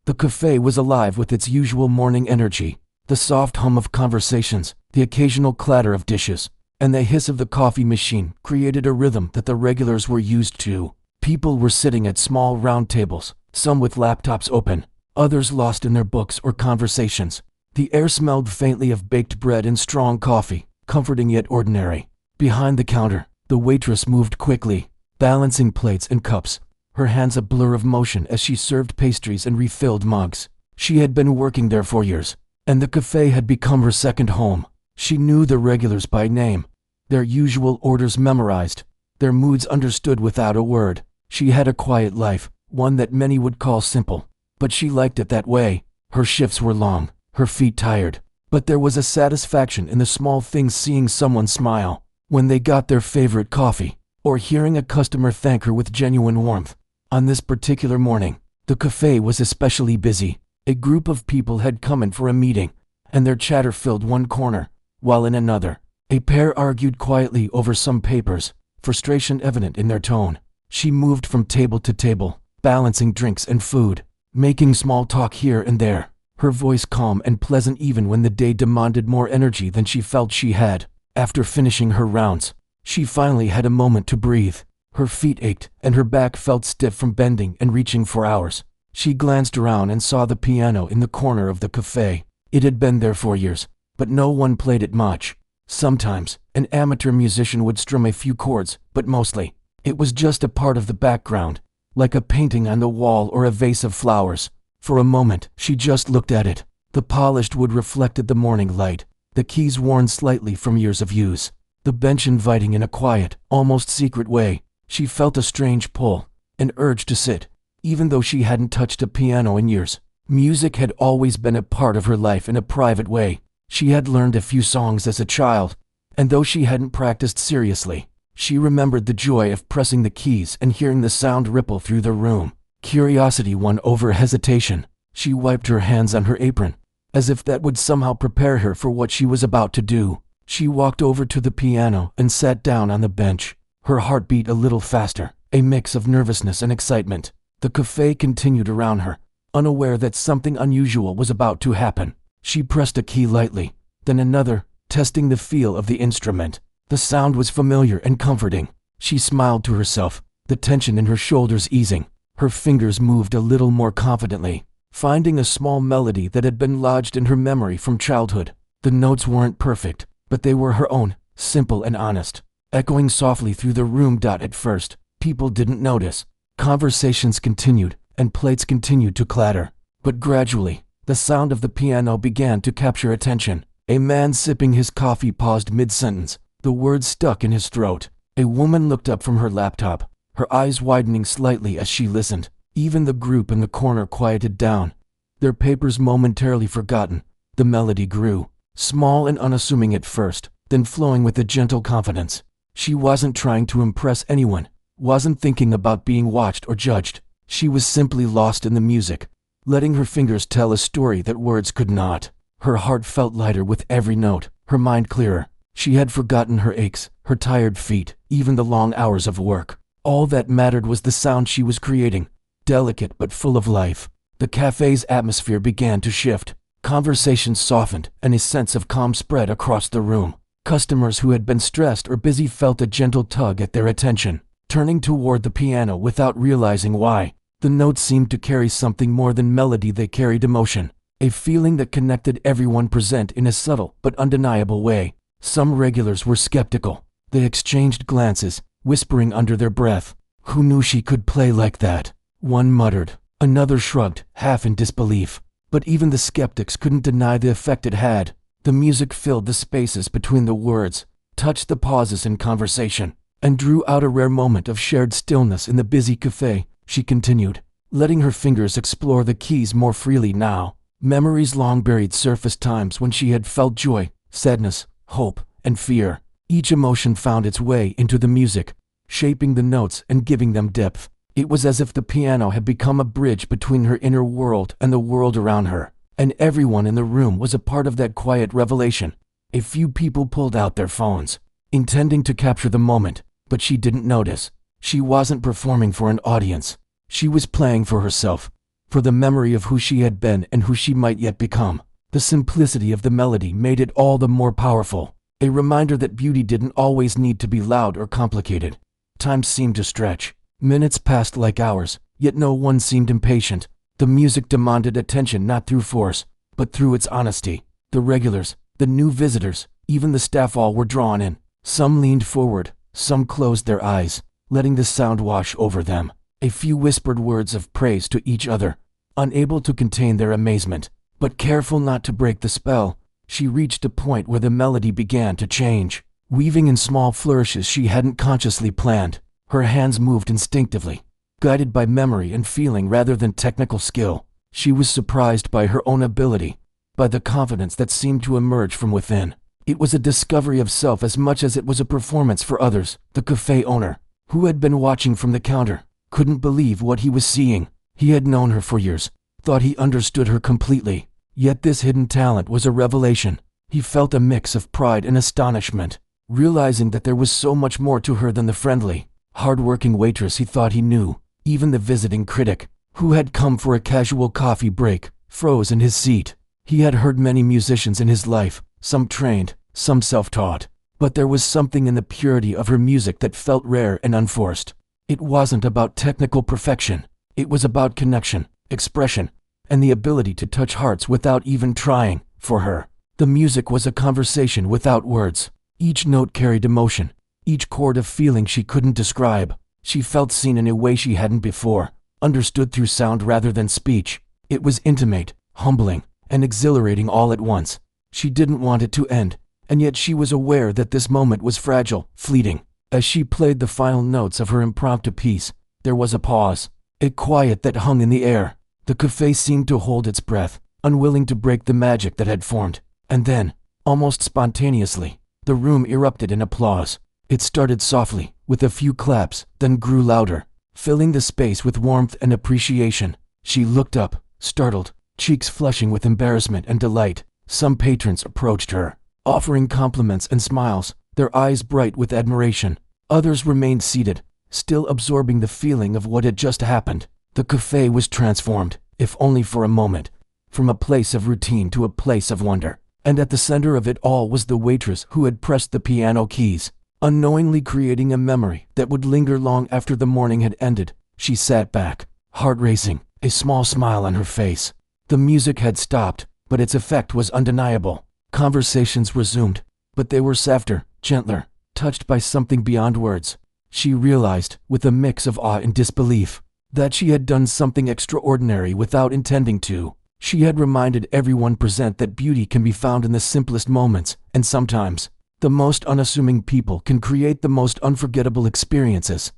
The cafe was alive with its usual morning energy. The soft hum of conversations, the occasional clatter of dishes, and the hiss of the coffee machine created a rhythm that the regulars were used to. People were sitting at small round tables, some with laptops open, others lost in their books or conversations. The air smelled faintly of baked bread and strong coffee, comforting yet ordinary. Behind the counter, the waitress moved quickly, balancing plates and cups, her hands a blur of motion as she served pastries and refilled mugs. She had been working there for years, and the cafe had become her second home. She knew the regulars by name, their usual orders memorized, their moods understood without a word. She had a quiet life, one that many would call simple, but she liked it that way. Her shifts were long, her feet tired, but there was a satisfaction in the small things, seeing someone smile when they got their favorite coffee, or hearing a customer thank her with genuine warmth. On this particular morning, the cafe was especially busy. A group of people had come in for a meeting, and their chatter filled one corner, while in another, a pair argued quietly over some papers, frustration evident in their tone. She moved from table to table, balancing drinks and food, making small talk here and there, her voice calm and pleasant even when the day demanded more energy than she felt she had. After finishing her rounds, she finally had a moment to breathe. Her feet ached, and her back felt stiff from bending and reaching for hours. She glanced around and saw the piano in the corner of the cafe. It had been there for years, but no one played it much. Sometimes, an amateur musician would strum a few chords, but mostly, it was just a part of the background, like a painting on the wall or a vase of flowers. For a moment, she just looked at it. The polished wood reflected the morning light, the keys worn slightly from years of use, the bench inviting in a quiet, almost secret way. She felt a strange pull, an urge to sit, even though she hadn't touched a piano in years. Music had always been a part of her life in a private way. She had learned a few songs as a child, and though she hadn't practiced seriously, she remembered the joy of pressing the keys and hearing the sound ripple through the room. Curiosity won over hesitation. She wiped her hands on her apron, as if that would somehow prepare her for what she was about to do. She walked over to the piano and sat down on the bench. Her heart beat a little faster, a mix of nervousness and excitement. The cafe continued around her, unaware that something unusual was about to happen. She pressed a key lightly, then another, testing the feel of the instrument. The sound was familiar and comforting. She smiled to herself, the tension in her shoulders easing. Her fingers moved a little more confidently, finding a small melody that had been lodged in her memory from childhood. The notes weren't perfect, but they were her own, simple and honest, echoing softly through the room. At first, people didn't notice. Conversations continued, and plates continued to clatter. But gradually, the sound of the piano began to capture attention. A man sipping his coffee paused mid-sentence, the words stuck in his throat. A woman looked up from her laptop, her eyes widening slightly as she listened. Even the group in the corner quieted down, their papers momentarily forgotten. The melody grew, small and unassuming at first, then flowing with a gentle confidence. She wasn't trying to impress anyone, wasn't thinking about being watched or judged. She was simply lost in the music, letting her fingers tell a story that words could not. Her heart felt lighter with every note, her mind clearer. She had forgotten her aches, her tired feet, even the long hours of work. All that mattered was the sound she was creating, delicate but full of life. The cafe's atmosphere began to shift. Conversations softened, and a sense of calm spread across the room. Customers who had been stressed or busy felt a gentle tug at their attention, turning toward the piano without realizing why. The notes seemed to carry something more than melody, they carried emotion, a feeling that connected everyone present in a subtle but undeniable way. Some regulars were skeptical. They exchanged glances, whispering under their breath, "Who knew she could play like that?" One muttered, another shrugged, half in disbelief. But even the skeptics couldn't deny the effect it had. The music filled the spaces between the words, touched the pauses in conversation, and drew out a rare moment of shared stillness in the busy cafe. She continued, letting her fingers explore the keys more freely now. Memories long buried surfaced, times when she had felt joy, sadness, hope, and fear. Each emotion found its way into the music, shaping the notes and giving them depth. It was as if the piano had become a bridge between her inner world and the world around her, and everyone in the room was a part of that quiet revelation. A few people pulled out their phones, intending to capture the moment, but she didn't notice. She wasn't performing for an audience. She was playing for herself, for the memory of who she had been and who she might yet become. The simplicity of the melody made it all the more powerful, a reminder that beauty didn't always need to be loud or complicated. Time seemed to stretch. Minutes passed like hours, yet no one seemed impatient. The music demanded attention not through force, but through its honesty. The regulars, the new visitors, even the staff all were drawn in. Some leaned forward, some closed their eyes, letting the sound wash over them. A few whispered words of praise to each other, unable to contain their amazement. But careful not to break the spell, she reached a point where the melody began to change. Weaving in small flourishes she hadn't consciously planned, her hands moved instinctively, guided by memory and feeling rather than technical skill. She was surprised by her own ability, by the confidence that seemed to emerge from within. It was a discovery of self as much as it was a performance for others. The cafe owner, who had been watching from the counter, couldn't believe what he was seeing. He had known her for years, thought he understood her completely, yet this hidden talent was a revelation. He felt a mix of pride and astonishment, realizing that there was so much more to her than the friendly, hard-working waitress he thought he knew. Even the visiting critic, who had come for a casual coffee break, froze in his seat. He had heard many musicians in his life, some trained, some self-taught, but there was something in the purity of her music that felt rare and unforced. It wasn't about technical perfection, it was about connection, expression, and the ability to touch hearts without even trying. For her, the music was a conversation without words. Each note carried emotion, each chord a feeling she couldn't describe. She felt seen in a way she hadn't before, understood through sound rather than speech. It was intimate, humbling, and exhilarating all at once. She didn't want it to end, and yet she was aware that this moment was fragile, fleeting. As she played the final notes of her impromptu piece, there was a pause, a quiet that hung in the air. The cafe seemed to hold its breath, unwilling to break the magic that had formed. And then, almost spontaneously, the room erupted in applause. It started softly, with a few claps, then grew louder, filling the space with warmth and appreciation. She looked up, startled, cheeks flushing with embarrassment and delight. Some patrons approached her, offering compliments and smiles, their eyes bright with admiration. Others remained seated, still absorbing the feeling of what had just happened. The cafe was transformed, if only for a moment, from a place of routine to a place of wonder. And at the center of it all was the waitress who had pressed the piano keys, unknowingly creating a memory that would linger long after the morning had ended. She sat back, heart racing, a small smile on her face. The music had stopped, but its effect was undeniable. Conversations resumed, but they were softer, gentler, touched by something beyond words. She realized, with a mix of awe and disbelief, that she had done something extraordinary without intending to. She had reminded everyone present that beauty can be found in the simplest moments, and sometimes, the most unassuming people can create the most unforgettable experiences.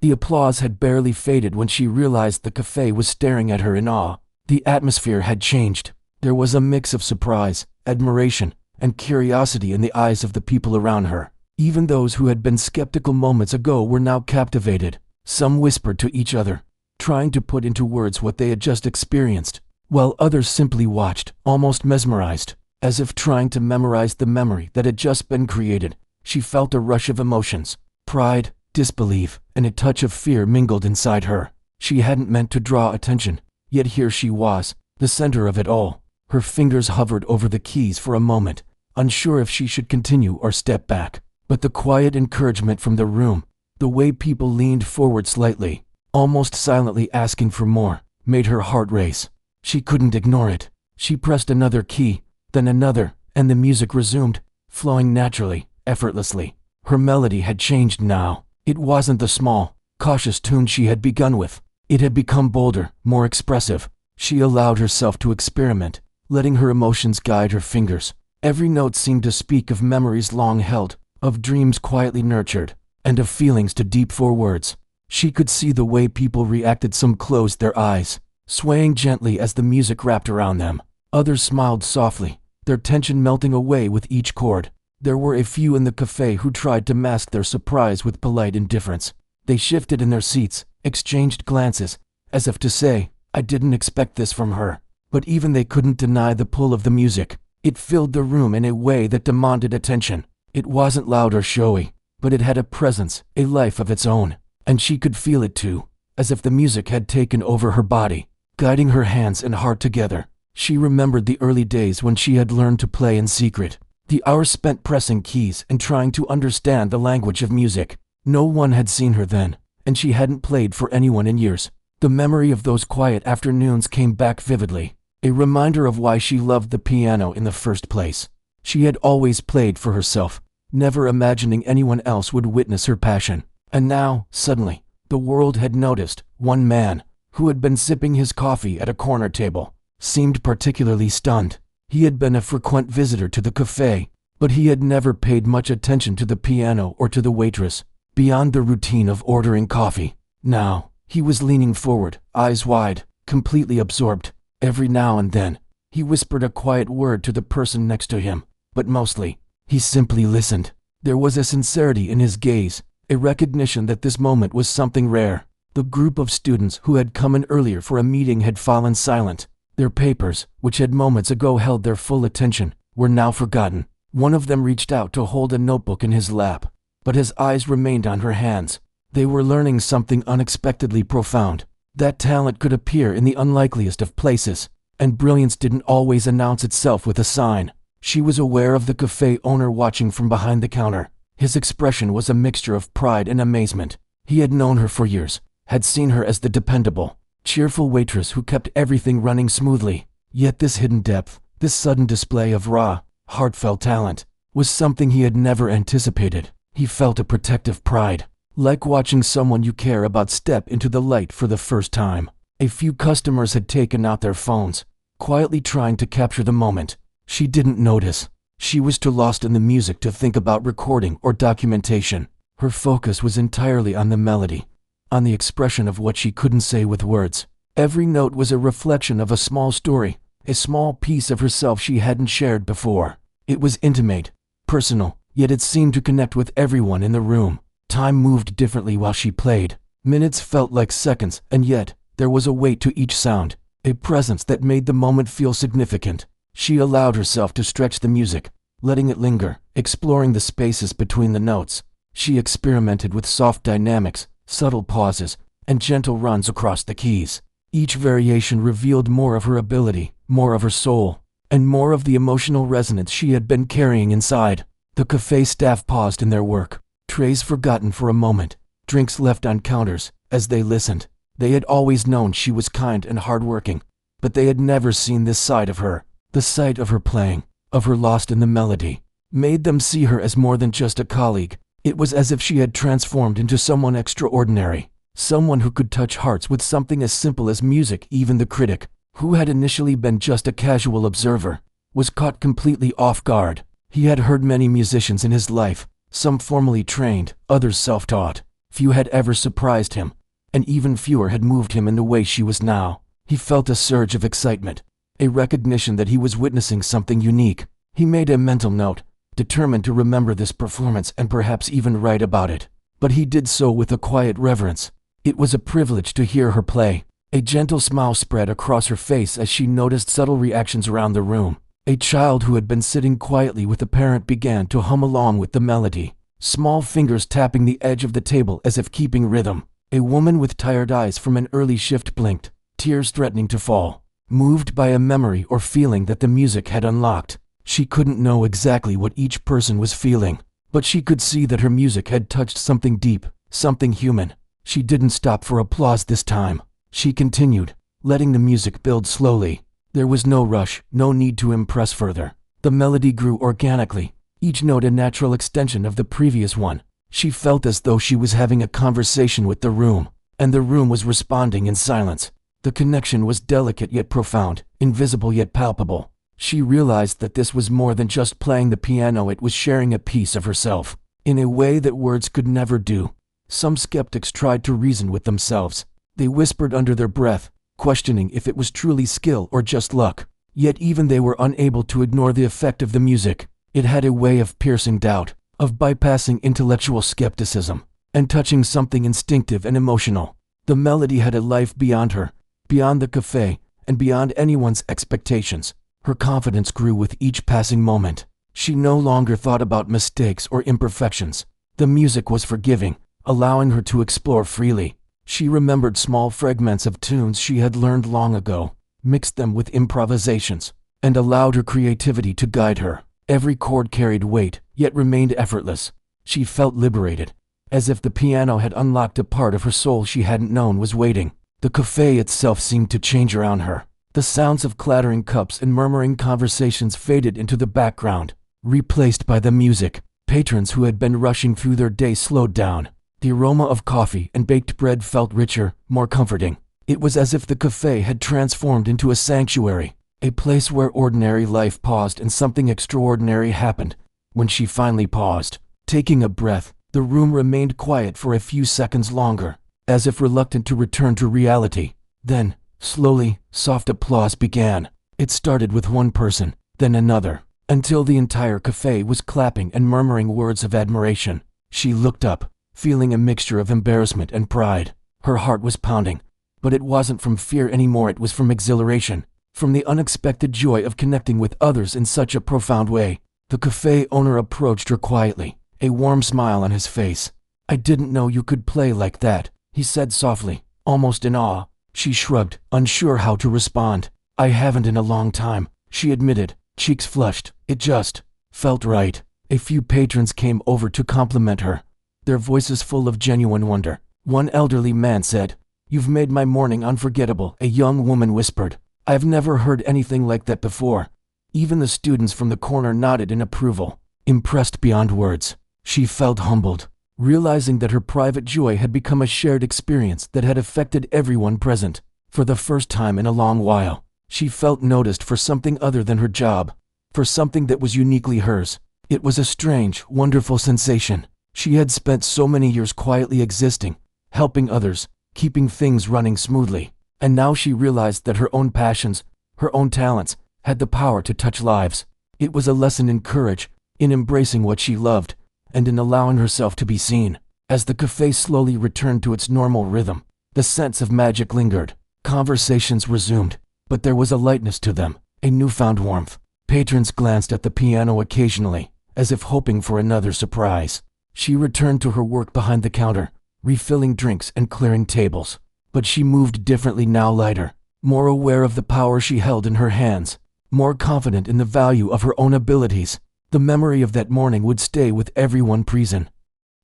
The applause had barely faded when she realized the cafe was staring at her in awe. The atmosphere had changed. There was a mix of surprise, admiration, and curiosity in the eyes of the people around her. Even those who had been skeptical moments ago were now captivated. Some whispered to each other, trying to put into words what they had just experienced, while others simply watched, almost mesmerized, as if trying to memorize the memory that had just been created. She felt a rush of emotions, pride, disbelief, and a touch of fear mingled inside her. She hadn't meant to draw attention, yet here she was, the center of it all. Her fingers hovered over the keys for a moment, unsure if she should continue or step back. But the quiet encouragement from the room, the way people leaned forward slightly, almost silently asking for more, made her heart race. She couldn't ignore it. She pressed another key, then another, and the music resumed, flowing naturally, effortlessly. Her melody had changed now. It wasn't the small, cautious tune she had begun with. It had become bolder, more expressive. She allowed herself to experiment, letting her emotions guide her fingers. Every note seemed to speak of memories long held, of dreams quietly nurtured, and of feelings too deep for words. She could see the way people reacted. Some closed their eyes, swaying gently as the music wrapped around them. Others smiled softly, their tension melting away with each chord. There were a few in the cafe who tried to mask their surprise with polite indifference. They shifted in their seats, exchanged glances, as if to say, "I didn't expect this from her." But even they couldn't deny the pull of the music. It filled the room in a way that demanded attention. It wasn't loud or showy, but it had a presence, a life of its own. And she could feel it too, as if the music had taken over her body. guiding her hands and heart together. She remembered the early days when she had learned to play in secret, the hours spent pressing keys and trying to understand the language of music. No one had seen her then, and she hadn't played for anyone in years. The memory of those quiet afternoons came back vividly, a reminder of why she loved the piano in the first place. She had always played for herself, never imagining anyone else would witness her passion. And now, suddenly, the world had noticed. One man, who had been sipping his coffee at a corner table, seemed particularly stunned. He had been a frequent visitor to the cafe, but he had never paid much attention to the piano or to the waitress, beyond the routine of ordering coffee. Now, he was leaning forward, eyes wide, completely absorbed. Every now and then, he whispered a quiet word to the person next to him, but mostly, he simply listened. There was a sincerity in his gaze, a recognition that this moment was something rare. The group of students who had come in earlier for a meeting had fallen silent. Their papers, which had moments ago held their full attention, were now forgotten. One of them reached out to hold a notebook in his lap, but his eyes remained on her hands. They were learning something unexpectedly profound. That talent could appear in the unlikeliest of places, and brilliance didn't always announce itself with a sign. She was aware of the cafe owner watching from behind the counter. His expression was a mixture of pride and amazement. He had known her for years, had seen her as the dependable, cheerful waitress who kept everything running smoothly. Yet this hidden depth, this sudden display of raw, heartfelt talent, was something he had never anticipated. He felt a protective pride, like watching someone you care about step into the light for the first time. A few customers had taken out their phones, quietly trying to capture the moment. She didn't notice. She was too lost in the music to think about recording or documentation. Her focus was entirely on the melody, on the expression of what she couldn't say with words. Every note was a reflection of a small story, a small piece of herself she hadn't shared before. It was intimate, personal, yet it seemed to connect with everyone in the room. Time moved differently while she played. Minutes felt like seconds, and yet there was a weight to each sound, a presence that made the moment feel significant. She allowed herself to stretch the music, letting it linger, exploring the spaces between the notes. She experimented with soft dynamics, subtle pauses, and gentle runs across the keys. Each variation revealed more of her ability, more of her soul, and more of the emotional resonance she had been carrying inside. The cafe staff paused in their work, trays forgotten for a moment, drinks left on counters. As they listened, they had always known she was kind and hardworking, but they had never seen this side of her. The sight of her playing, of her lost in the melody, made them see her as more than just a colleague. It was as if she had transformed into someone extraordinary, someone who could touch hearts with something as simple as music. Even the critic, who had initially been just a casual observer, was caught completely off guard. He had heard many musicians in his life, some formally trained, others self-taught. Few had ever surprised him, and even fewer had moved him in the way she was now. He felt a surge of excitement, a recognition that he was witnessing something unique. He made a mental note, determined to remember this performance and perhaps even write about it. But he did so with a quiet reverence. It was a privilege to hear her play. A gentle smile spread across her face as she noticed subtle reactions around the room. A child who had been sitting quietly with a parent began to hum along with the melody, small fingers tapping the edge of the table as if keeping rhythm. A woman with tired eyes from an early shift blinked, tears threatening to fall, moved by a memory or feeling that the music had unlocked. She couldn't know exactly what each person was feeling, but she could see that her music had touched something deep, something human. She didn't stop for applause this time. She continued, letting the music build slowly. There was no rush, no need to impress further. The melody grew organically, each note a natural extension of the previous one. She felt as though she was having a conversation with the room, and the room was responding in silence. The connection was delicate yet profound, invisible yet palpable. She realized that this was more than just playing the piano, it was sharing a piece of herself, in a way that words could never do. Some skeptics tried to reason with themselves. They whispered under their breath, questioning if it was truly skill or just luck. Yet even they were unable to ignore the effect of the music. It had a way of piercing doubt, of bypassing intellectual skepticism, and touching something instinctive and emotional. The melody had a life beyond her, beyond the cafe, and beyond anyone's expectations. Her confidence grew with each passing moment. She no longer thought about mistakes or imperfections. The music was forgiving, allowing her to explore freely. She remembered small fragments of tunes she had learned long ago, mixed them with improvisations, and allowed her creativity to guide her. Every chord carried weight, yet remained effortless. She felt liberated, as if the piano had unlocked a part of her soul she hadn't known was waiting. The cafe itself seemed to change around her. The sounds of clattering cups and murmuring conversations faded into the background, replaced by the music. Patrons who had been rushing through their day slowed down. The aroma of coffee and baked bread felt richer, more comforting. It was as if the cafe had transformed into a sanctuary, a place where ordinary life paused and something extraordinary happened. When she finally paused, taking a breath, the room remained quiet for a few seconds longer, as if reluctant to return to reality. Then, slowly, soft applause began. It started with one person, then another, until the entire cafe was clapping and murmuring words of admiration. She looked up, feeling a mixture of embarrassment and pride. Her heart was pounding, but it wasn't from fear anymore, it was from exhilaration, from the unexpected joy of connecting with others in such a profound way. The cafe owner approached her quietly, a warm smile on his face. "I didn't know you could play like that," he said softly, almost in awe. She shrugged, unsure how to respond. "I haven't in a long time," she admitted, cheeks flushed. It just felt right. A few patrons came over to compliment her, their voices full of genuine wonder. One elderly man said, "You've made my morning unforgettable," a young woman whispered. "I've never heard anything like that before." Even the students from the corner nodded in approval, impressed beyond words. She felt humbled, realizing that her private joy had become a shared experience that had affected everyone present. For the first time in a long while, she felt noticed for something other than her job, for something that was uniquely hers. It was a strange, wonderful sensation. She had spent so many years quietly existing, helping others, keeping things running smoothly, and now she realized that her own passions, her own talents, had the power to touch lives. It was a lesson in courage, in embracing what she loved, and in allowing herself to be seen. As the cafe slowly returned to its normal rhythm, the sense of magic lingered. Conversations resumed, but there was a lightness to them, a newfound warmth. Patrons glanced at the piano occasionally, as if hoping for another surprise. She returned to her work behind the counter, refilling drinks and clearing tables. But she moved differently now, lighter, more aware of the power she held in her hands, more confident in the value of her own abilities. The memory of that morning would stay with everyone present.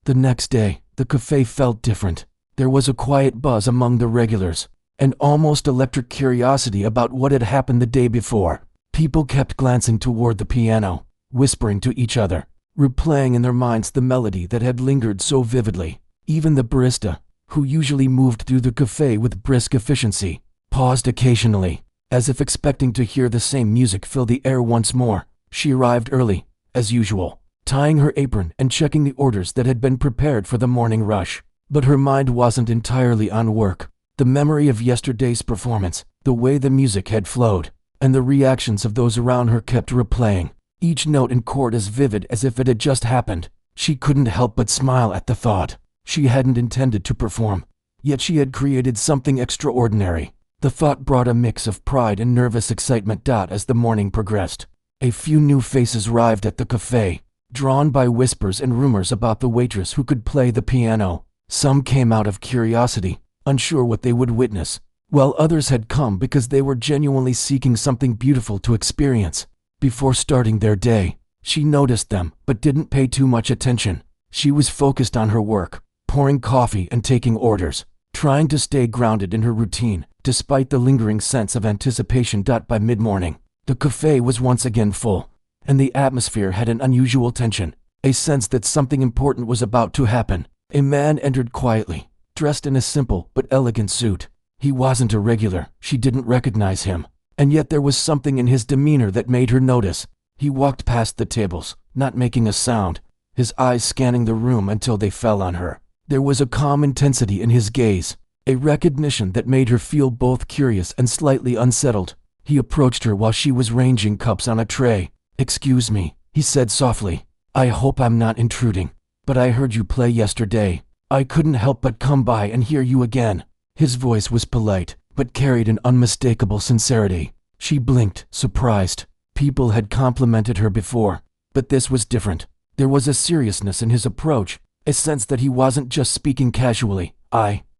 The next day, the cafe felt different. There was a quiet buzz among the regulars, an almost electric curiosity about what had happened the day before. People kept glancing toward the piano, whispering to each other, replaying in their minds the melody that had lingered so vividly. Even the barista, who usually moved through the cafe with brisk efficiency, paused occasionally, as if expecting to hear the same music fill the air once more. She arrived early, as usual, tying her apron and checking the orders that had been prepared for the morning rush. But her mind wasn't entirely on work. The memory of yesterday's performance, the way the music had flowed, and the reactions of those around her kept replaying, each note and chord as vivid as if it had just happened. She couldn't help but smile at the thought. She hadn't intended to perform, yet she had created something extraordinary. The thought brought a mix of pride and nervous excitement. As the morning progressed, a few new faces arrived at the cafe, drawn by whispers and rumors about the waitress who could play the piano. Some came out of curiosity, unsure what they would witness, while others had come because they were genuinely seeking something beautiful to experience. Before starting their day, she noticed them but didn't pay too much attention. She was focused on her work, pouring coffee and taking orders, trying to stay grounded in her routine despite the lingering sense of anticipation. By mid-morning, the cafe was once again full, and the atmosphere had an unusual tension, a sense that something important was about to happen. A man entered quietly, dressed in a simple but elegant suit. He wasn't a regular, she didn't recognize him, and yet there was something in his demeanor that made her notice. He walked past the tables, not making a sound, his eyes scanning the room until they fell on her. There was a calm intensity in his gaze, a recognition that made her feel both curious and slightly unsettled. He approached her while she was ranging cups on a tray. "Excuse me," he said softly. "I hope I'm not intruding, but I heard you play yesterday. I couldn't help but come by and hear you again." His voice was polite, but carried an unmistakable sincerity. She blinked, surprised. People had complimented her before, but this was different. There was a seriousness in his approach, a sense that he wasn't just speaking casually.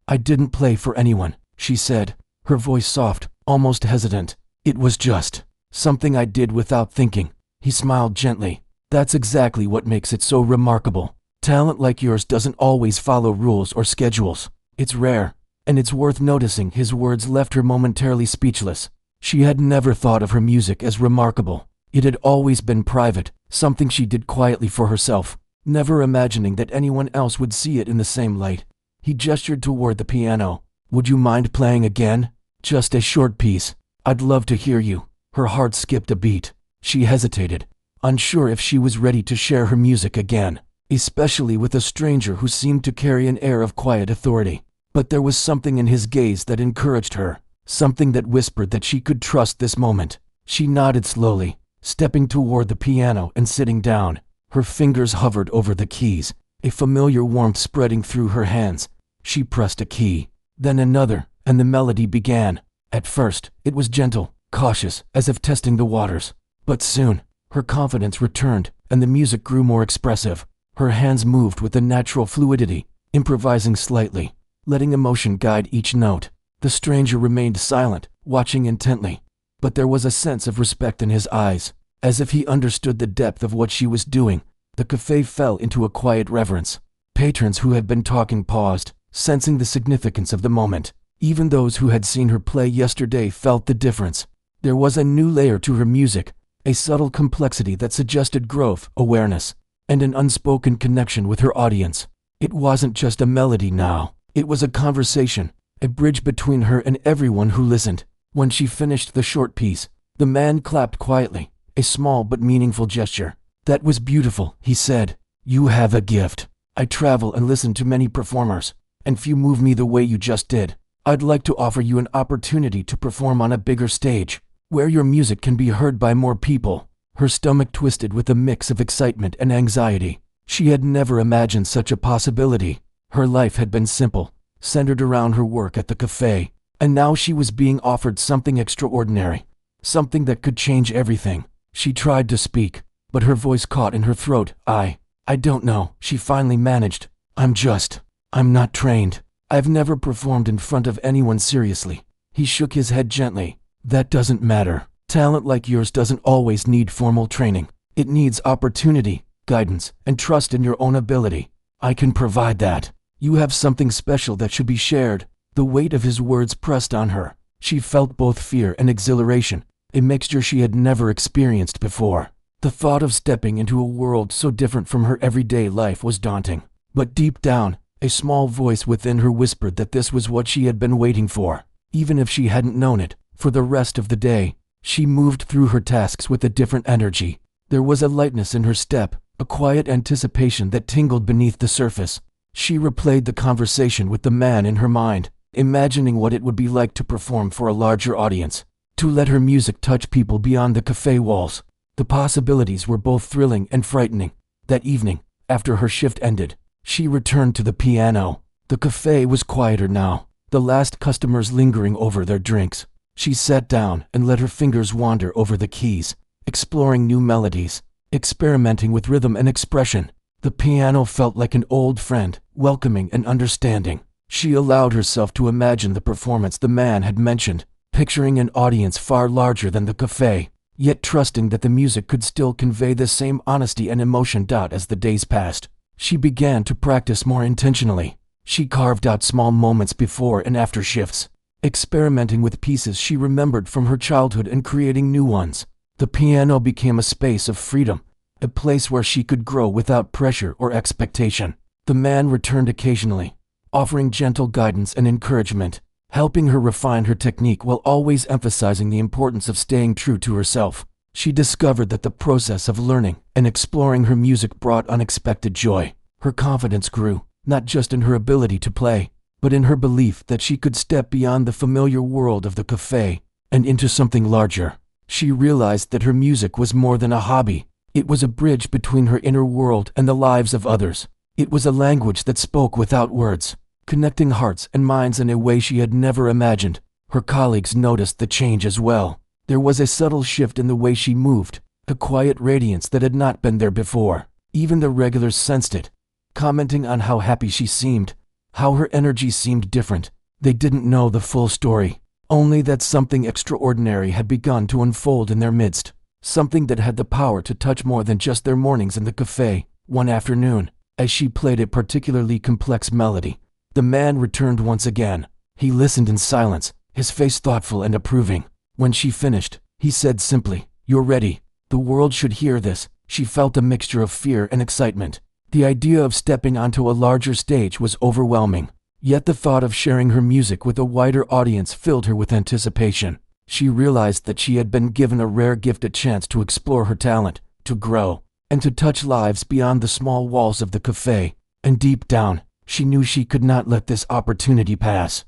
"I didn't play for anyone," she said, her voice soft, almost hesitant. "It was just something I did without thinking." He smiled gently. "That's exactly what makes it so remarkable. Talent like yours doesn't always follow rules or schedules. It's rare, and it's worth noticing." His words left her momentarily speechless. She had never thought of her music as remarkable. It had always been private, something she did quietly for herself, never imagining that anyone else would see it in the same light. He gestured toward the piano. "Would you mind playing again? Just a short piece. I'd love to hear you." Her heart skipped a beat. She hesitated, unsure if she was ready to share her music again, especially with a stranger who seemed to carry an air of quiet authority. But there was something in his gaze that encouraged her, something that whispered that she could trust this moment. She nodded slowly, stepping toward the piano and sitting down. Her fingers hovered over the keys, a familiar warmth spreading through her hands. She pressed a key, then another, and the melody began. At first, it was gentle, cautious, as if testing the waters. But soon, her confidence returned, and the music grew more expressive. Her hands moved with a natural fluidity, improvising slightly, letting emotion guide each note. The stranger remained silent, watching intently, but there was a sense of respect in his eyes, as if he understood the depth of what she was doing. The cafe fell into a quiet reverence. Patrons who had been talking paused, sensing the significance of the moment. Even those who had seen her play yesterday felt the difference. There was a new layer to her music, a subtle complexity that suggested growth, awareness, and an unspoken connection with her audience. It wasn't just a melody now, it was a conversation, a bridge between her and everyone who listened. When she finished the short piece, the man clapped quietly, a small but meaningful gesture. "That was beautiful," he said. "You have a gift. I travel and listen to many performers, and few move me the way you just did. I'd like to offer you an opportunity to perform on a bigger stage, where your music can be heard by more people." Her stomach twisted with a mix of excitement and anxiety. She had never imagined such a possibility. Her life had been simple, centered around her work at the cafe, and now she was being offered something extraordinary, something that could change everything. She tried to speak, but her voice caught in her throat. I don't know," she finally managed. I'm not trained. I've never performed in front of anyone seriously." He shook his head gently. "That doesn't matter. Talent like yours doesn't always need formal training. It needs opportunity, guidance, and trust in your own ability. I can provide that. You have something special that should be shared." The weight of his words pressed on her. She felt both fear and exhilaration, a mixture she had never experienced before. The thought of stepping into a world so different from her everyday life was daunting. But deep down, a small voice within her whispered that this was what she had been waiting for. Even if she hadn't known it, for the rest of the day, she moved through her tasks with a different energy. There was a lightness in her step, a quiet anticipation that tingled beneath the surface. She replayed the conversation with the man in her mind, imagining what it would be like to perform for a larger audience, to let her music touch people beyond the cafe walls. The possibilities were both thrilling and frightening. That evening, after her shift ended, she returned to the piano. The cafe was quieter now, the last customers lingering over their drinks. She sat down and let her fingers wander over the keys, exploring new melodies, experimenting with rhythm and expression. The piano felt like an old friend, welcoming and understanding. She allowed herself to imagine the performance the man had mentioned, picturing an audience far larger than the cafe, yet trusting that the music could still convey the same honesty and emotion. As the days passed, she began to practice more intentionally. She carved out small moments before and after shifts, experimenting with pieces she remembered from her childhood and creating new ones. The piano became a space of freedom, a place where she could grow without pressure or expectation. The man returned occasionally, offering gentle guidance and encouragement, helping her refine her technique while always emphasizing the importance of staying true to herself. She discovered that the process of learning and exploring her music brought unexpected joy. Her confidence grew, not just in her ability to play, but in her belief that she could step beyond the familiar world of the cafe and into something larger. She realized that her music was more than a hobby. It was a bridge between her inner world and the lives of others. It was a language that spoke without words, connecting hearts and minds in a way she had never imagined. Her colleagues noticed the change as well. There was a subtle shift in the way she moved, a quiet radiance that had not been there before. Even the regulars sensed it, commenting on how happy she seemed, how her energy seemed different. They didn't know the full story, only that something extraordinary had begun to unfold in their midst, something that had the power to touch more than just their mornings in the cafe. One afternoon, as she played a particularly complex melody, the man returned once again. He listened in silence, his face thoughtful and approving. When she finished, he said simply, "You're ready. The world should hear this." She felt a mixture of fear and excitement. The idea of stepping onto a larger stage was overwhelming, yet the thought of sharing her music with a wider audience filled her with anticipation. She realized that she had been given a rare gift, a chance to explore her talent, to grow, and to touch lives beyond the small walls of the cafe. And deep down, she knew she could not let this opportunity pass.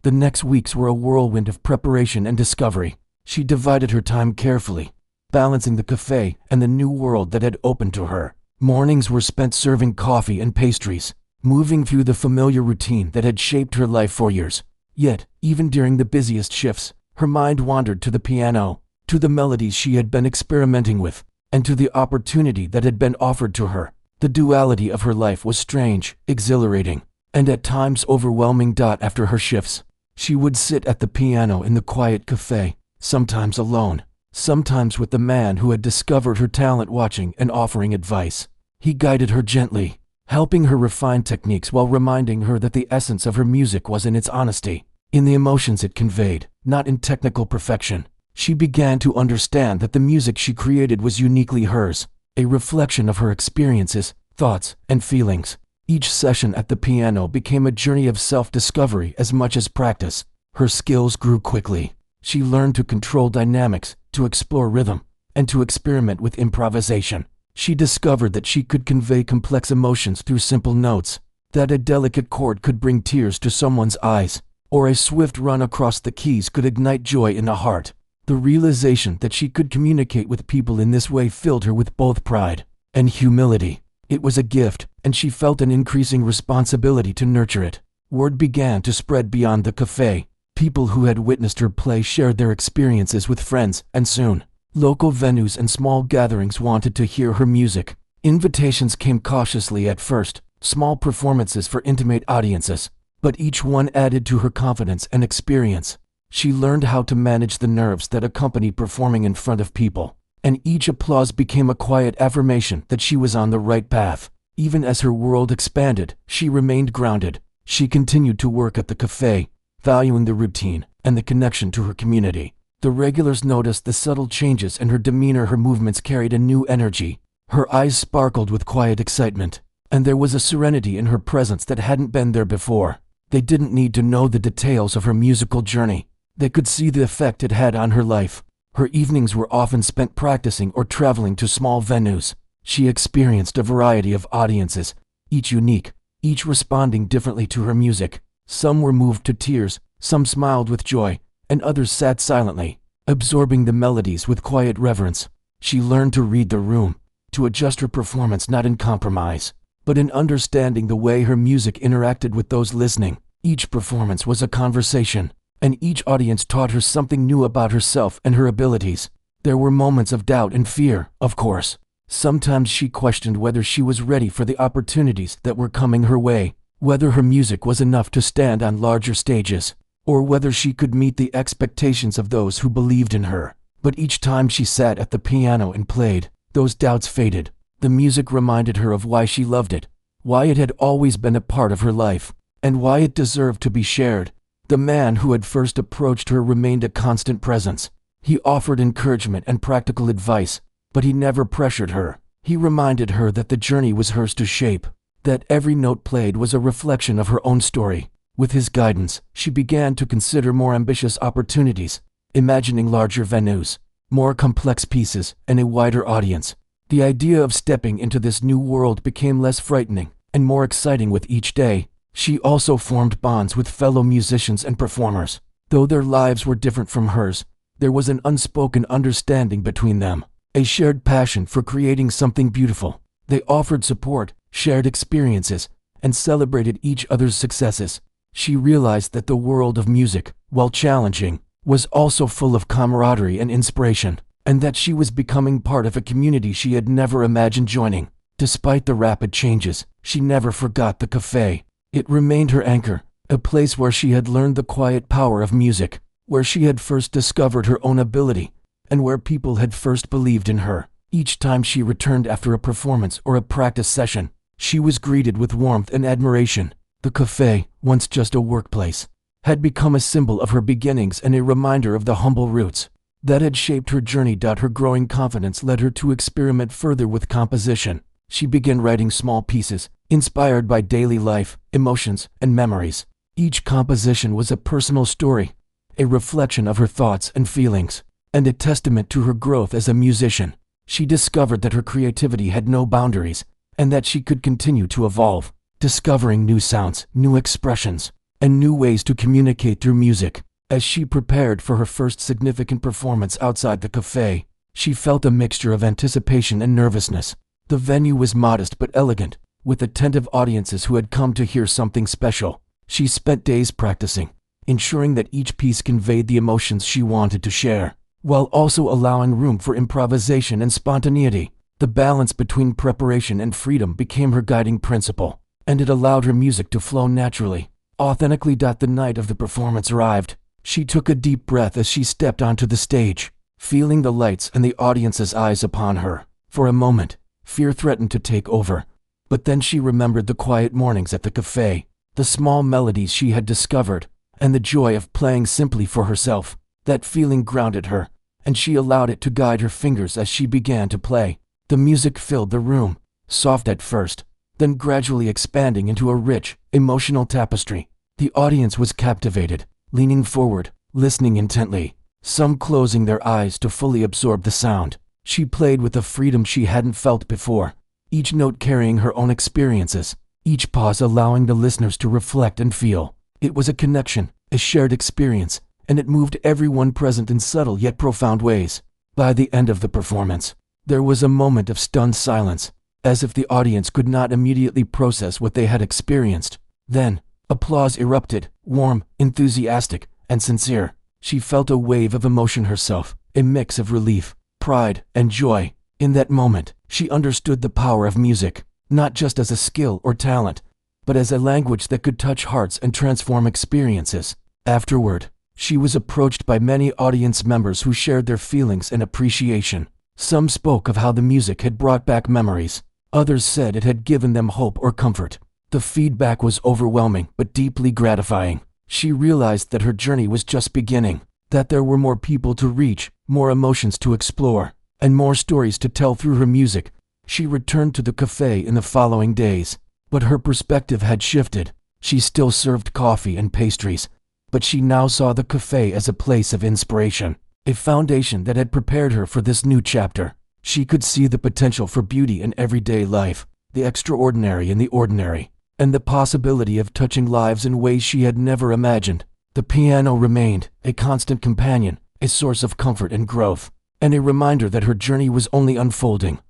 The next weeks were a whirlwind of preparation and discovery. She divided her time carefully, balancing the cafe and the new world that had opened to her. Mornings were spent serving coffee and pastries, moving through the familiar routine that had shaped her life for years. Yet, even during the busiest shifts, her mind wandered to the piano, to the melodies she had been experimenting with, and to the opportunity that had been offered to her. The duality of her life was strange, exhilarating, and at times overwhelming. After her shifts, she would sit at the piano in the quiet cafe, sometimes alone, sometimes with the man who had discovered her talent, watching and offering advice. He guided her gently, helping her refine techniques while reminding her that the essence of her music was in its honesty, in the emotions it conveyed, not in technical perfection. She began to understand that the music she created was uniquely hers, a reflection of her experiences, thoughts, and feelings. Each session at the piano became a journey of self-discovery as much as practice. Her skills grew quickly. She learned to control dynamics, to explore rhythm, and to experiment with improvisation. She discovered that she could convey complex emotions through simple notes, that a delicate chord could bring tears to someone's eyes, or a swift run across the keys could ignite joy in the heart. The realization that she could communicate with people in this way filled her with both pride and humility. It was a gift, and she felt an increasing responsibility to nurture it. Word began to spread beyond the cafe. People who had witnessed her play shared their experiences with friends, and soon, local venues and small gatherings wanted to hear her music. Invitations came cautiously at first, small performances for intimate audiences, but each one added to her confidence and experience. She learned how to manage the nerves that accompany performing in front of people, and each applause became a quiet affirmation that she was on the right path. Even as her world expanded, she remained grounded. She continued to work at the cafe, valuing the routine and the connection to her community. The regulars noticed the subtle changes in her demeanor. Her movements carried a new energy. Her eyes sparkled with quiet excitement, and there was a serenity in her presence that hadn't been there before. They didn't need to know the details of her musical journey. They could see the effect it had on her life. Her evenings were often spent practicing or traveling to small venues. She experienced a variety of audiences, each unique, each responding differently to her music. Some were moved to tears, some smiled with joy, and others sat silently, absorbing the melodies with quiet reverence. She learned to read the room, to adjust her performance not in compromise, but in understanding the way her music interacted with those listening. Each performance was a conversation, and each audience taught her something new about herself and her abilities. There were moments of doubt and fear, of course. Sometimes she questioned whether she was ready for the opportunities that were coming her way, whether her music was enough to stand on larger stages, or whether she could meet the expectations of those who believed in her. But each time she sat at the piano and played, those doubts faded. The music reminded her of why she loved it, why it had always been a part of her life, and why it deserved to be shared. The man who had first approached her remained a constant presence. He offered encouragement and practical advice, but he never pressured her. He reminded her that the journey was hers to shape, that every note played was a reflection of her own story. With his guidance, she began to consider more ambitious opportunities, imagining larger venues, more complex pieces, and a wider audience. The idea of stepping into this new world became less frightening and more exciting with each day. She also formed bonds with fellow musicians and performers. Though their lives were different from hers, there was an unspoken understanding between them, a shared passion for creating something beautiful. They offered support, shared experiences, and celebrated each other's successes. She realized that the world of music, while challenging, was also full of camaraderie and inspiration, and that she was becoming part of a community she had never imagined joining. Despite the rapid changes, she never forgot the cafe. It remained her anchor, a place where she had learned the quiet power of music, where she had first discovered her own ability, and where people had first believed in her. Each time she returned after a performance or a practice session, she was greeted with warmth and admiration. The cafe, once just a workplace, had become a symbol of her beginnings and a reminder of the humble roots that had shaped her journey. Her growing confidence led her to experiment further with composition. She began writing small pieces, inspired by daily life, emotions, and memories. Each composition was a personal story, a reflection of her thoughts and feelings, and a testament to her growth as a musician. She discovered that her creativity had no boundaries, and that she could continue to evolve, discovering new sounds, new expressions, and new ways to communicate through music. As she prepared for her first significant performance outside the cafe, she felt a mixture of anticipation and nervousness. The venue was modest but elegant, with attentive audiences who had come to hear something special. She spent days practicing, ensuring that each piece conveyed the emotions she wanted to share, while also allowing room for improvisation and spontaneity. The balance between preparation and freedom became her guiding principle, and it allowed her music to flow naturally, authentically. The night of the performance arrived. She took a deep breath as she stepped onto the stage, feeling the lights and the audience's eyes upon her. For a moment, fear threatened to take over, but then she remembered the quiet mornings at the cafe, the small melodies she had discovered, and the joy of playing simply for herself. That feeling grounded her, and she allowed it to guide her fingers as she began to play. The music filled the room, soft at first, then gradually expanding into a rich, emotional tapestry. The audience was captivated, leaning forward, listening intently, some closing their eyes to fully absorb the sound. She played with a freedom she hadn't felt before, each note carrying her own experiences, each pause allowing the listeners to reflect and feel. It was a connection, a shared experience, and it moved everyone present in subtle yet profound ways. By the end of the performance, there was a moment of stunned silence, as if the audience could not immediately process what they had experienced. Then, applause erupted, warm, enthusiastic, and sincere. She felt a wave of emotion herself, a mix of relief, pride, and joy. In that moment, she understood the power of music, not just as a skill or talent, but as a language that could touch hearts and transform experiences. Afterward, she was approached by many audience members who shared their feelings and appreciation. Some spoke of how the music had brought back memories. Others said it had given them hope or comfort. The feedback was overwhelming but deeply gratifying. She realized that her journey was just beginning, that there were more people to reach, more emotions to explore, and more stories to tell through her music. She returned to the cafe in the following days, but her perspective had shifted. She still served coffee and pastries, but she now saw the cafe as a place of inspiration, a foundation that had prepared her for this new chapter. She could see the potential for beauty in everyday life, the extraordinary in the ordinary, and the possibility of touching lives in ways she had never imagined. The piano remained a constant companion, a source of comfort and growth, and a reminder that her journey was only unfolding.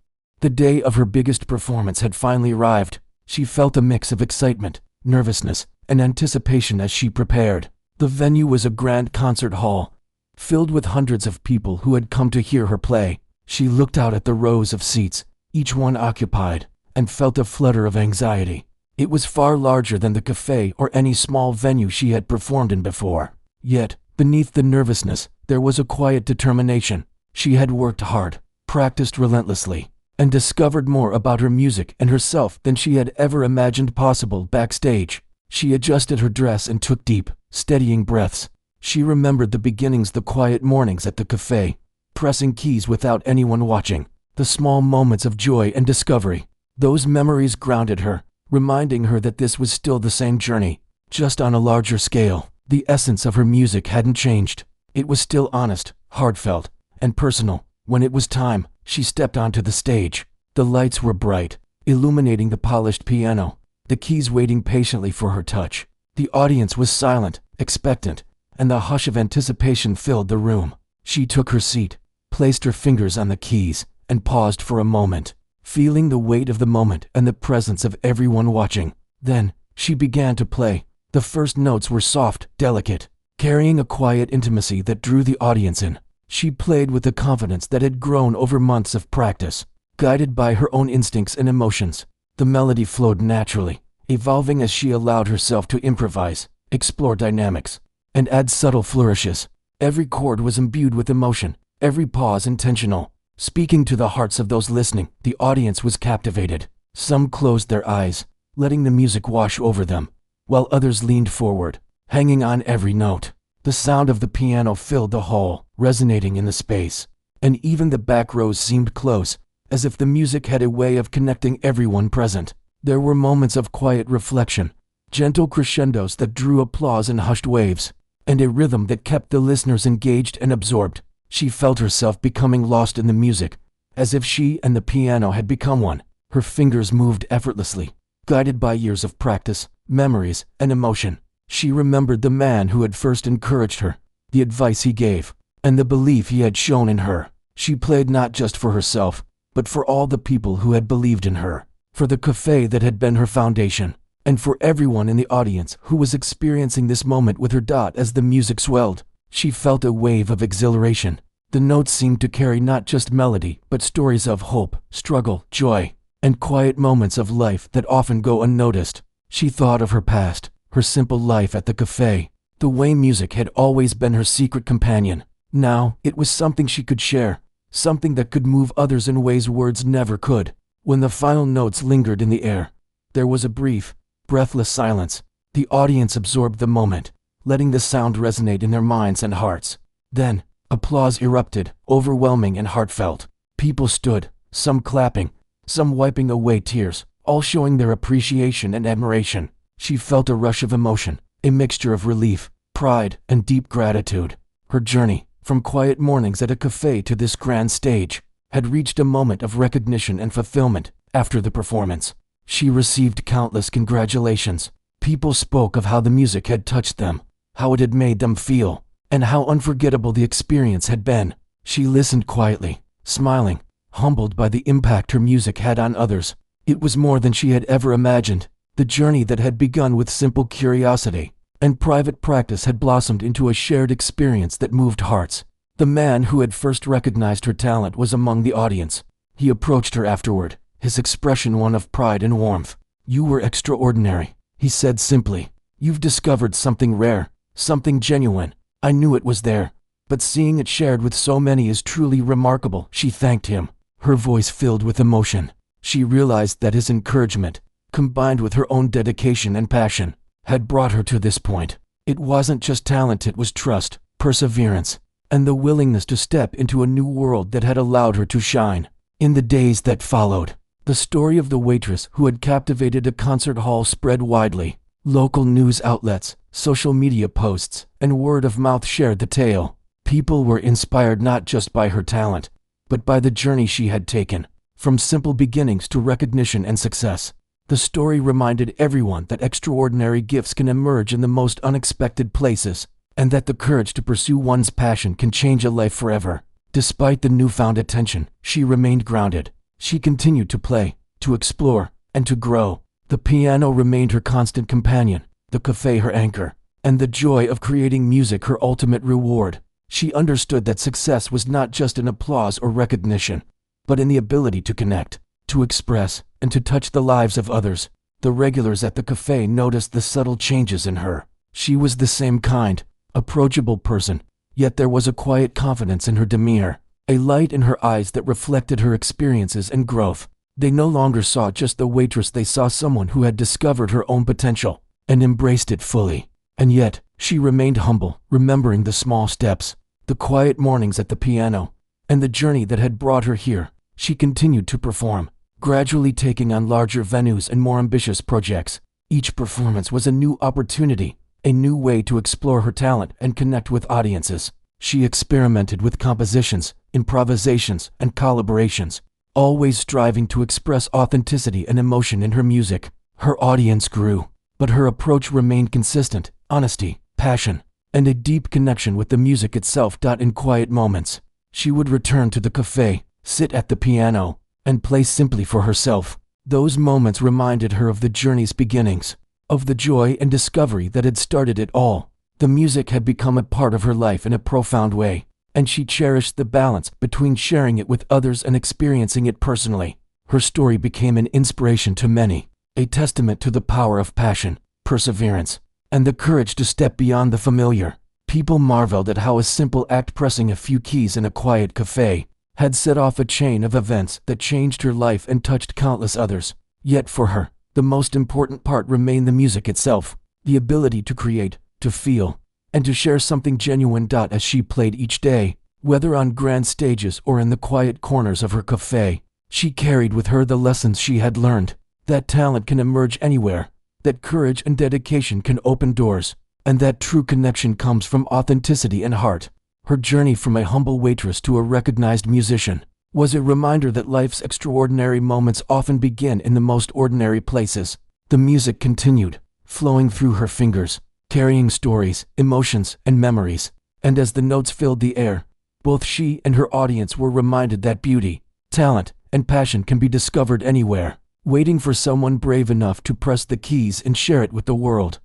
The day of her biggest performance had finally arrived. She felt a mix of excitement, nervousness, and anticipation as she prepared. The venue was a grand concert hall, filled with hundreds of people who had come to hear her play. She looked out at the rows of seats, each one occupied, and felt a flutter of anxiety. It was far larger than the cafe or any small venue she had performed in before. Yet, beneath the nervousness, there was a quiet determination. She had worked hard, practiced relentlessly, and discovered more about her music and herself than she had ever imagined possible backstage. She adjusted her dress and took deep, steadying breaths. She remembered the beginnings, the quiet mornings at the cafe, pressing keys without anyone watching, the small moments of joy and discovery. Those memories grounded her, reminding her that this was still the same journey, just on a larger scale. The essence of her music hadn't changed. It was still honest, heartfelt, and personal. When it was time, she stepped onto the stage. The lights were bright, illuminating the polished piano, the keys waiting patiently for her touch. The audience was silent, expectant, and the hush of anticipation filled the room. She took her seat, placed her fingers on the keys, and paused for a moment, feeling the weight of the moment and the presence of everyone watching. Then, she began to play. The first notes were soft, delicate, carrying a quiet intimacy that drew the audience in. She played with a confidence that had grown over months of practice. Guided by her own instincts and emotions, the melody flowed naturally, evolving as she allowed herself to improvise, explore dynamics, and add subtle flourishes. Every chord was imbued with emotion, every pause intentional, speaking to the hearts of those listening. The audience was captivated. Some closed their eyes, letting the music wash over them, while others leaned forward, hanging on every note. The sound of the piano filled the hall, resonating in the space, and even the back rows seemed close, as if the music had a way of connecting everyone present. There were moments of quiet reflection, gentle crescendos that drew applause in hushed waves, and a rhythm that kept the listeners engaged and absorbed. She felt herself becoming lost in the music, as if she and the piano had become one. Her fingers moved effortlessly, guided by years of practice, memories, and emotion. She remembered the man who had first encouraged her, the advice he gave, and the belief he had shown in her. She played not just for herself, but for all the people who had believed in her, for the cafe that had been her foundation, and for everyone in the audience who was experiencing this moment with her. As the music swelled, she felt a wave of exhilaration. The notes seemed to carry not just melody, but stories of hope, struggle, joy, and quiet moments of life that often go unnoticed. She thought of her past, her simple life at the cafe, the way music had always been her secret companion. Now, it was something she could share, something that could move others in ways words never could. When the final notes lingered in the air, there was a brief, breathless silence. The audience absorbed the moment, letting the sound resonate in their minds and hearts. Then, applause erupted, overwhelming and heartfelt. People stood, some clapping, some wiping away tears, all showing their appreciation and admiration. She felt a rush of emotion, a mixture of relief, pride, and deep gratitude. Her journey, from quiet mornings at a cafe to this grand stage, had reached a moment of recognition and fulfillment. After the performance, she received countless congratulations. People spoke of how the music had touched them, how it had made them feel, and how unforgettable the experience had been. She listened quietly, smiling, humbled by the impact her music had on others. It was more than she had ever imagined. The journey that had begun with simple curiosity and private practice had blossomed into a shared experience that moved hearts. The man who had first recognized her talent was among the audience. He approached her afterward, his expression one of pride and warmth. "You were extraordinary," he said simply. "You've discovered something rare, something genuine. I knew it was there, but seeing it shared with so many is truly remarkable." She thanked him, her voice filled with emotion. She realized that his encouragement, combined with her own dedication and passion, had brought her to this point. It wasn't just talent, it was trust, perseverance, and the willingness to step into a new world that had allowed her to shine. In the days that followed, the story of the waitress who had captivated a concert hall spread widely. Local news outlets, social media posts, and word of mouth shared the tale. People were inspired not just by her talent, but by the journey she had taken, from simple beginnings to recognition and success. The story reminded everyone that extraordinary gifts can emerge in the most unexpected places, and that the courage to pursue one's passion can change a life forever. Despite the newfound attention, she remained grounded. She continued to play, to explore, and to grow. The piano remained her constant companion, the cafe her anchor, and the joy of creating music her ultimate reward. She understood that success was not just in applause or recognition, but in the ability to connect, to express, and to touch the lives of others. The regulars at the cafe noticed the subtle changes in her. She was the same kind, approachable person, yet there was a quiet confidence in her demeanor, a light in her eyes that reflected her experiences and growth. They no longer saw just the waitress, they saw someone who had discovered her own potential and embraced it fully. And yet, she remained humble, remembering the small steps, the quiet mornings at the piano, and the journey that had brought her here. She continued to perform, gradually taking on larger venues and more ambitious projects. Each performance was a new opportunity, a new way to explore her talent and connect with audiences. She experimented with compositions, improvisations, and collaborations, always striving to express authenticity and emotion in her music. Her audience grew, but her approach remained consistent: honesty, passion, and a deep connection with the music itself. In quiet moments, she would return to the cafe, sit at the piano, and play simply for herself. Those moments reminded her of the journey's beginnings, of the joy and discovery that had started it all. The music had become a part of her life in a profound way, and she cherished the balance between sharing it with others and experiencing it personally. Her story became an inspiration to many, a testament to the power of passion, perseverance, and the courage to step beyond the familiar. People marveled at how a simple act, pressing a few keys in a quiet cafe, had set off a chain of events that changed her life and touched countless others. Yet for her, the most important part remained the music itself, the ability to create, to feel, and to share something genuine. As she played each day, whether on grand stages or in the quiet corners of her cafe, she carried with her the lessons she had learned, that talent can emerge anywhere, that courage and dedication can open doors, and that true connection comes from authenticity and heart. Her journey from a humble waitress to a recognized musician was a reminder that life's extraordinary moments often begin in the most ordinary places. The music continued, flowing through her fingers, carrying stories, emotions, and memories, and as the notes filled the air, both she and her audience were reminded that beauty, talent, and passion can be discovered anywhere, waiting for someone brave enough to press the keys and share it with the world.